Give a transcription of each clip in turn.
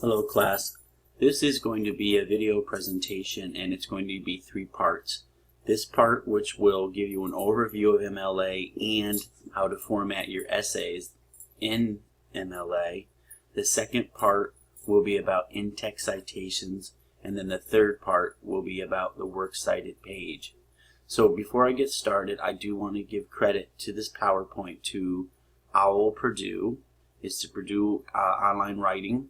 Hello class. This is going to be a video presentation and it's going to be 3 parts. This part, which will give you an overview of MLA and how to format your essays in MLA. The second part will be about in-text citations, and then the third part will be about the works cited page. So before I get started, I do want to give credit to this PowerPoint to OWL Purdue. It's to Purdue Online Writing.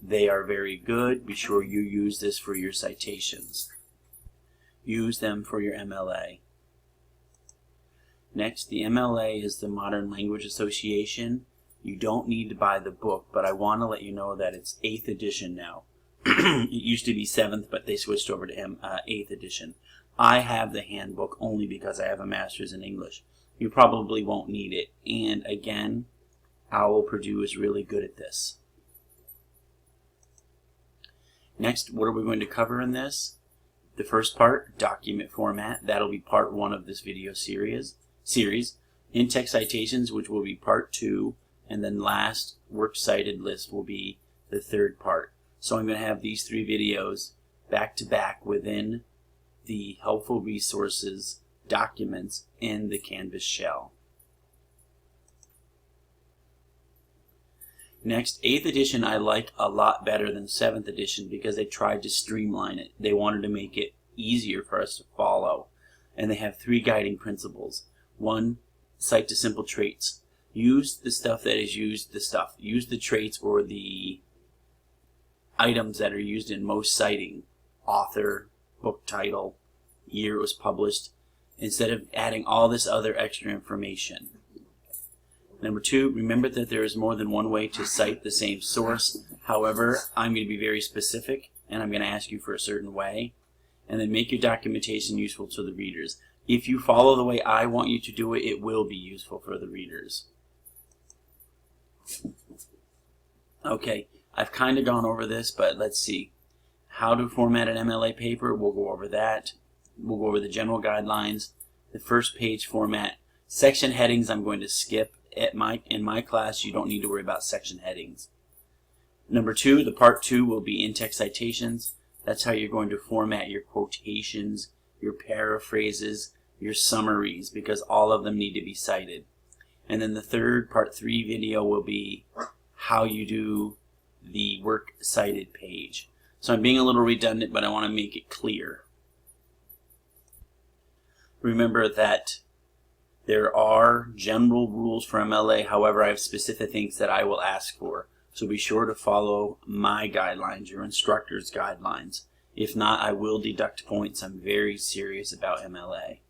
They are very good. Be sure you use this for your citations. Use them for your MLA. Next, the MLA is the Modern Language Association. You don't need to buy the book, but I want to let you know that it's 8th edition now. It used to be 7th, but they switched over to 8th edition. I have the handbook only because I have a master's in English. You probably won't need it. And again, OWL Purdue is really good at this. Next, what are we going to cover in this? The first part, document format. That'll be part 1 of this video series. In-text citations, which will be part 2. And then last, works cited list will be the third part. So I'm going to have these 3 videos back to back within the helpful resources documents in the Canvas shell. Next, 8th edition I like a lot better than 7th edition because they tried to streamline it. They wanted to make it easier for us to follow. And they have 3 guiding principles. 1, cite to simple traits. Use the stuff that is used, use the traits or the items that are used in most citing. Author, book title, year it was published, instead of adding all this other extra information. Number 2, remember that there is more than one way to cite the same source. However, I'm going to be very specific and I'm going to ask you for a certain way. And then make your documentation useful to the readers. If you follow the way I want you to do it, it will be useful for the readers. Okay, I've kind of gone over this, but let's see. How to format an MLA paper, we'll go over that. We'll go over the general guidelines, the first page format. Section headings I'm going to skip. In my class, you don't need to worry about section headings. Number 2, the part 2 will be in-text citations. That's how you're going to format your quotations, your paraphrases, your summaries, because all of them need to be cited. And then the third, part 3 video will be how you do the work cited page. So I'm being a little redundant, but I want to make it clear. Remember that there are general rules for MLA, however, I have specific things that I will ask for. So be sure to follow my guidelines, your instructor's guidelines. If not, I will deduct points. I'm very serious about MLA.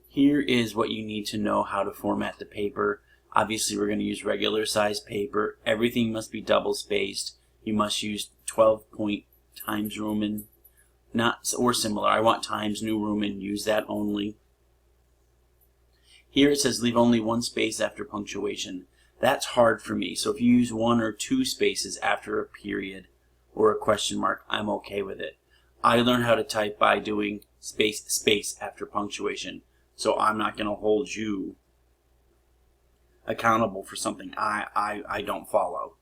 Here is what you need to know how to format the paper. Obviously, we're going to use regular size paper. Everything must be double spaced. You must use 12-point Times Roman, or similar. I want Times New Roman. Use that only. Here it says leave only 1 space after punctuation. That's hard for me. So if you use 1 or 2 spaces after a period or a question mark, I'm okay with it. I learned how to type by doing space after punctuation. So I'm not going to hold you accountable for something I don't follow.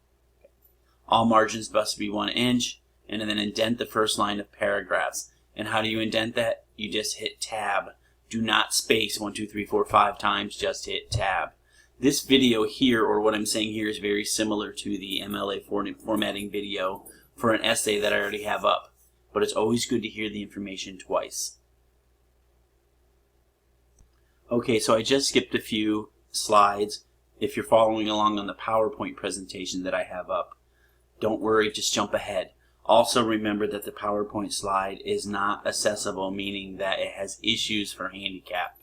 All margins must be 1 inch, and then indent the first line of paragraphs. And how do you indent that? You just hit tab. Do not space 1, 2, 3, 4, 5 times, just hit tab. This video here, or what I'm saying here, is very similar to the MLA formatting video for an essay that I already have up. But it's always good to hear the information twice. Okay, so I just skipped a few slides. If you're following along on the PowerPoint presentation that I have up, don't worry, just jump ahead. Also remember that the PowerPoint slide is not accessible, meaning that it has issues for handicap.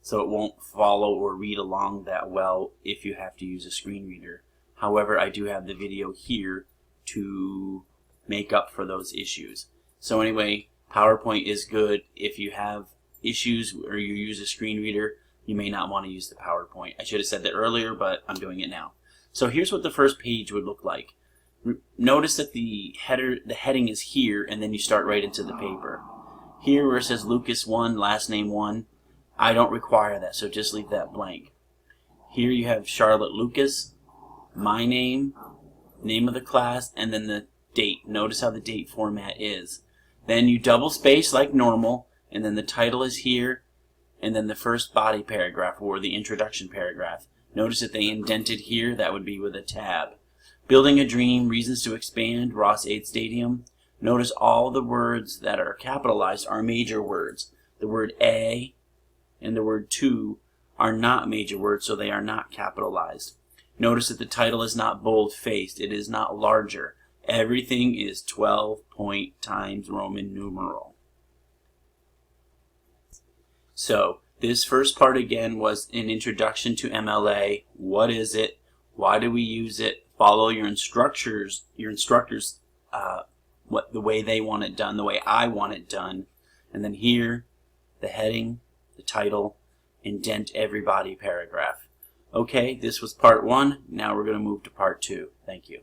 So it won't follow or read along that well if you have to use a screen reader. However, I do have the video here to make up for those issues. So anyway, PowerPoint is good. If you have issues or you use a screen reader, you may not want to use the PowerPoint. I should have said that earlier, but I'm doing it now. So here's what the first page would look like. Notice that the heading is here, and then you start right into the paper. Here where it says Lucas 1, last name 1, I don't require that, so just leave that blank. Here you have Charlotte Lucas, my name, name of the class, and then the date. Notice how the date format is. Then you double space like normal, and then the title is here, and then the first body paragraph or the introduction paragraph. Notice that they indented here, that would be with a tab. Building a Dream, Reasons to Expand, Ross-Ade Stadium. Notice all the words that are capitalized are major words. The word A and the word to are not major words, so they are not capitalized. Notice that the title is not bold-faced. It is not larger. Everything is 12-point times Roman numeral. So this first part again was an introduction to MLA. What is it? Why do we use it? Follow your instructors the way they want it done, the way I want it done. And then here, the heading, the title, indent every body paragraph. Okay, this was part 1. Now we're going to move to part 2. Thank you.